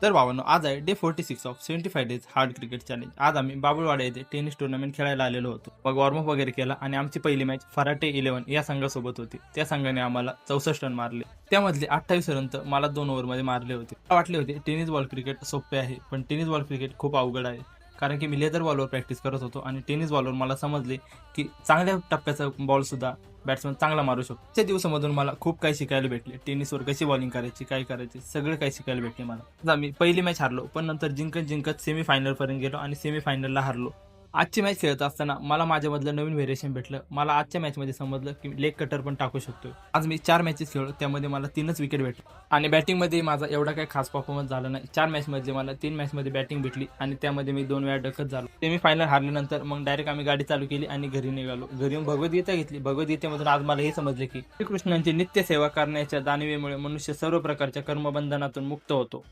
तर भावांनो, आज आहे day 46 of 75 days hard cricket challenge. आज आम्ही बाबुळवाडा येथे टेनिस टुर्नामेंट खेळायला आलेलो होतो. मग वॉर्मअप वगैरे केला आणि आमची पहिली मॅच फराटे 11 या संघासोबत होती. त्या संघाने आम्हाला 64 रन मारले. त्यामधले 28 रन तर मला 2 ओव्हरमध्ये मारले होते. मला वाटले होते टेनिस बॉल क्रिकेट सोपे आहे, पण टेनिस बॉल क्रिकेट खूप अवघड आहे. कारण की मी लेदर बॉलवर प्रॅक्टिस करत होतो आणि टेनिस बॉलवर मला समजले की चांगल्या टप्प्याचा बॉल सुद्धा बॅट्समन चांगला मारू शकतो. त्या दिवसामधून मला खूप काही शिकायला भेटले. टेनिसवर कशी बॉलिंग करायची, काय करायची, सगळं काही शिकायला भेटले मला. आज आम्ही पहिली मॅच हारलो, पण नंतर जिंकत जिंकत सेमीफायनल पर्यंत गेलो आणि सेमीफायनलला हारलो. आजची मॅच खेळत असताना मला माझ्यामधलं नवीन व्हेरिएशन भेटलं. मला आजच्या मॅचमध्ये समजलं की लेग कटर पण टाकू शकतो. आज मी 4 मॅचेस खेळलो, त्यामध्ये मला 3च विकेट भेटले आणि बॅटिंगमध्ये माझा एवढा काही खास परफॉर्मन्स झाला नाही. 4 मॅचमध्ये मला 3 मॅचमध्ये बॅटिंग भेटली आणि त्यामध्ये मी 2 वेळा डकत झालो. सेमीफायनल हारल्यानंतर मग डायरेक्ट आम्ही गाडी चालू केली आणि घरी निघालो. घरी येऊन भगवद्गीता घेतली. भगवद्गीतेमधून आज मला हे समजले की श्रीकृष्णांची नित्य सेवा करण्याच्या जाणिवेमुळे मनुष्य सर्व प्रकारच्या कर्मबंधनातून मुक्त होतो.